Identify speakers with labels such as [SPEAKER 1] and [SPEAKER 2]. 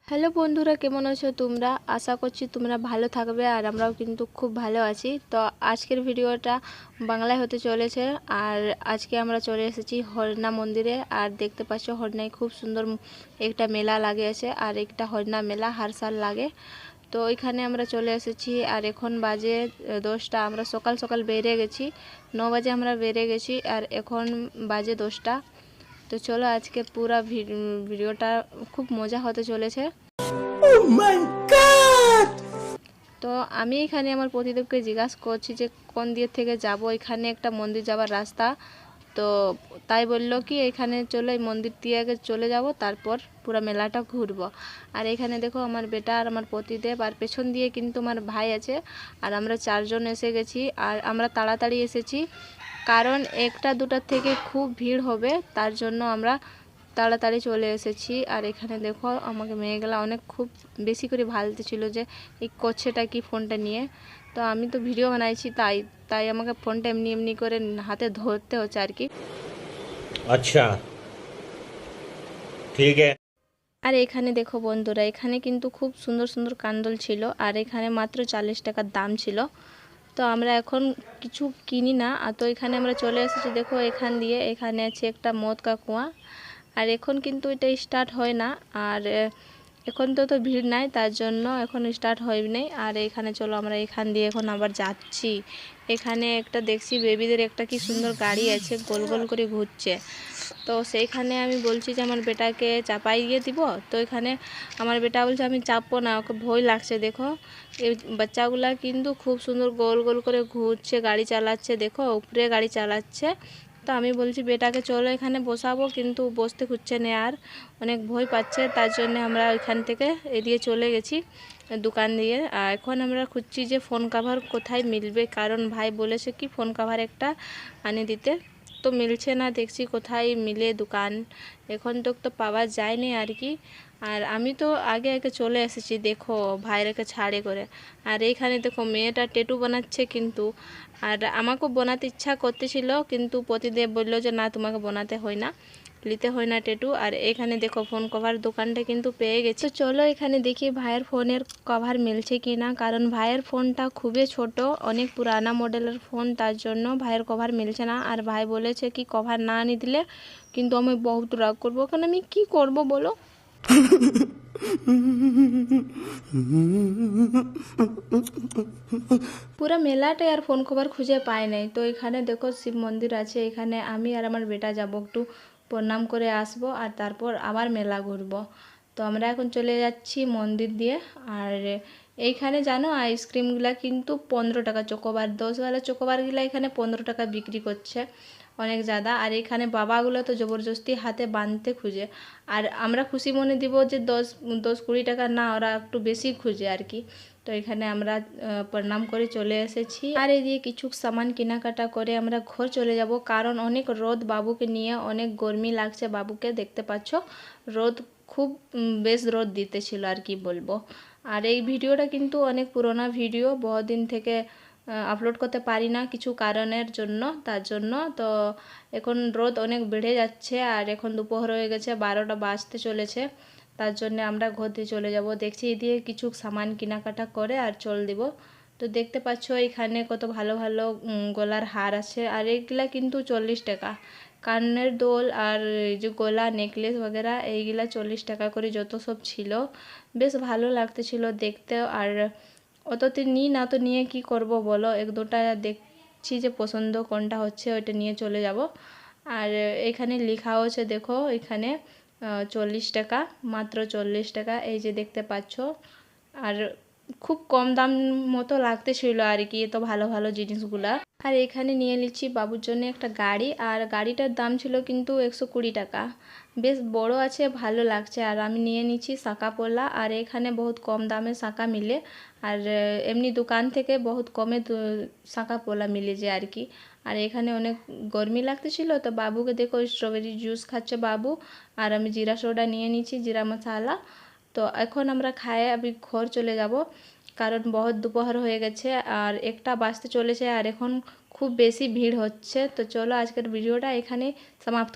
[SPEAKER 1] Hello বন্ধুরা, কেমন আছো তোমরা? আশা করছি তোমরা ভালো থাকবে আর আমরাও কিন্তু খুব ভালো আছি। তো আজকের ভিডিওটা বাংলায় হতে চলেছে। আর আজকে আমরা চলে এসেছি হরনা মন্দিরে। আর দেখতে পাচ্ছ হরনায় খুব সুন্দর একটা মেলা লাগে আছে, আর একটা হরনা মেলা হার সাল লাগে। তো ওইখানে আমরা চলে এসেছি আর এখন বাজে 10টা। আমরা সকাল সকাল বেরিয়ে গেছি, 9 বাজে আমরা বেরিয়ে গেছি আর এখন বাজে 10টা। তো চলো আজকে পুরা ভিডিওটা খুব মজা হতে চলেছে।
[SPEAKER 2] Oh my God!
[SPEAKER 1] তো আমি এখানে আমার প্রতিদেবকে জিজ্ঞাসা করছি যে কোন দিক থেকে যাব, এখানে একটা মন্দির যাবার রাস্তা। তো তাই বললো কি এখানে চলো, এই মন্দির দিয়ে আগে চলে যাব, তারপর পুরো মেলাটা ঘুরবো। আর এখানে দেখো আমার বেটা আর আমার প্রতিদেব, আর পেছন দিয়ে কিন্তু আমার ভাই আছে। আর আমরা 4জন এসে গেছি। আর আমরা তাড়াতাড়ি এসেছি কারণ 1টা 2টার থেকে খুব ভিড় হবে, তার জন্য আমরা তাড়াতাড়ি চলে এসেছি। আর এখানে দেখো আমাকে মেয়েগুলা অনেক খুব বেশি করে ভালতে ছিল যে এই করছেটা কি ফোনটা নিয়ে। তো আমি তো ভিডিও বানাইছি, তাই তাই আমাকে ফোনটা এমনি এমনি করে হাতে ধরতে হচ্ছে আর কি।
[SPEAKER 2] अच्छा ठीक है।
[SPEAKER 1] আর এখানে দেখো বন্ধুরা, এখানে কিন্তু খুব সুন্দর সুন্দর কান্দল ছিল, আর এখানে মাত্র 40 টাকার দাম ছিল। তো আমরা এখন কিছু কিনি না। তো এখানে আমরা চলে এসেছি, দেখো এখান দিয়ে এখানে আছে একটা মদ কা কুয়া। আর এখন কিন্তু এটা স্টার্ট হয় না। আর এখন তো ভিড় নাই, তার জন্য এখন স্টার্ট হয়নি। আর এখানে চলো আমরা এখান দিয়ে এখন আবার যাচ্ছি। এখানে একটা দেখছি বেবিদের একটা কি সুন্দর গাড়ি আছে, গোল গোল করে ঘুরছে। তো সেইখানে আমি বলছি যে আমার বেটাকে চাপাই দিয়ে দিব। তো এখানে আমার বেটা বলছে আমি চাপবো না, ওকে ভয় লাগছে। দেখো এই বাচ্চাগুলা কিন্তু খুব সুন্দর গোল গোল করে ঘুরছে, গাড়ি চালাচ্ছে, দেখো উপরে গাড়ি চালাচ্ছে। তো আমি বলছি বেটাকে চলো এখানে বসাবো, কিন্তু বসতে খুঁজছে না, আর অনেক ভয় পাচ্ছে। তার জন্য আমরা ওইখান থেকে এদিকে চলে গেছি দোকান দিয়ে। আর এখন আমরা খুঁজছি যে ফোন কভার কোথায় মিলবে, কারণ ভাই বলেছে কি ফোন কভার একটা আনে দিতে। তো মিলছে না, দেখছি কোথায় মিলে দোকান, এখন তো পাওয়া যায়নি আর কি। আর আমি তো আগে আগে চলে এসেছি, দেখো ভাইরাকে ছাড়ে করে। আর এইখানে দেখো মেয়েটা ট্যাটু বানাচ্ছে কিন্তু। আর আমাকেও বানাতে ইচ্ছা করতেছিল, কিন্তু প্রতিদেব বললো যে না তোমাকে বানাতে হয় না, নিতে হয় না ট্যাটু। আর এখানে দেখো ফোন কভার দোকানটা কিন্তু পেয়ে গেছি। তো চলো এখানে দেখি ভাইয়ের ফোনের কভার মিলছে কি না, কারণ ভাইয়ের ফোনটা খুবই ছোট, অনেক পুরানা মডেলের ফোন, তার জন্য ভাইয়ের কভার মিলছে না। আর ভাই বলেছে কি কভার না আনি দিলে কিন্তু আমি বহুত রাগ করবো। কারণ আমি কি করব বলো? পুরো মেলাটাই আর ফোন কভার খুঁজে পায় নাই। তো এখানে দেখো শিব মন্দির আছে, এখানে আমি আর আমার বেটা যাব, একটু প্রণাম করে আসব, আর তারপর আবার মেলা ঘুরব। তো আমরা এখন চলে যাচ্ছি মন্দির দিয়ে। আর এইখানে জানো আইসক্রিমগুলা কিন্তু 15 টাকা চোকোবার, 10 ওয়ালা চোকোবারগুলা এখানে 15 টাকা বিক্রি করছে, অনেক ज़्यादा। আর এখানে বাবাগুলো তো জবরদস্তি হাতে বাঁধতে খুঁজে। আর আমরা খুশি মনে দিব যে 10-20 টাকা না, ওরা একটু বেশি খুঁজে আর কি। তো এখানে আমরা প্রণাম করে চলে এসেছি। আর এই দিয়ে কিছু সামান কেনাকাটা করে আমরা ঘর চলে যাব, কারণ অনেক রোদ বাবুকে নিয়ে, অনেক গরমি লাগছে বাবুকে, দেখতে পাচ্ছ রোদ খুব বেশ রোদ দিতেছিল আর কি বলবো। আর এই ভিডিওটা কিন্তু অনেক পুরোনো ভিডিও, বহু দিন থেকে আপলোড করতে পারি না কিছু কারণের জন্য, তার জন্য। তো এখন রোদ অনেক বেড়ে যাচ্ছে, আর এখন দুপুর হয়ে গেছে, 12টা বাজতে চলেছে, তার জন্য আমরা ঘর দিয়ে চলে যাব। দেখছি এই দিয়ে কিছু সামান কেনাকাটা করে আর চল দিব। তো দেখতে পাচ্ছ এখানে কত ভালো ভালো গলার হার আছে, আর এইগুলা কিন্তু 40 টাকা। কানের দোল আর এই যে গলা নেকলেস বগেরা এইগুলা 40 টাকা করে যত সব ছিল, বেশ ভালো লাগতেছিল দেখতে। আর অততে নিই না, তো নিয়ে কি করব বলো, 1-2টা দেখছি যে পছন্দ কোনটা হচ্ছে ওইটা নিয়ে চলে যাব। আর এখানে লেখাও আছে, দেখো এখানে 40 টাকা, মাত্র 40 টাকা, এই যে দেখতে পাচ্ছ। আর খুব কম দাম মতো লাগতেছিল আর কি, তো ভালো ভালো জিনিসগুলা। আর এখানে নিয়ে নিচ্ছি বাবুর জন্য একটা গাড়ি, আর গাড়িটার দাম ছিল কিন্তু 120 টাকা, বেশ বড় আছে, ভালো লাগছে। আর আমি নিয়ে নিচ্ছি শাঁকা পোলা, আর এখানে বহুত কম দামে শাঁকা মিলে। আর এমনি দোকান থেকে বহুত কমে শাঁকা পোলা মিলে যায় আর কি। আর এখানে অনেক গরমি লাগতেছিল, তো বাবুকে দেখো স্ট্রবেরি জুস খাচ্ছে বাবু, আর আমি জিরা সোডা নিয়ে নিচ্ছি, জিরা মশলা। তো এখন আমরা খায়ে আমি ঘর চলে যাব, কারণ বহুত দুপুর হয়ে গেছে আর 1টা বাজতে চলেছে, আর এখন খুব বেশি ভিড় হচ্ছে। তো চলো আজকের ভিডিওটা এখানে সমাপ্ত।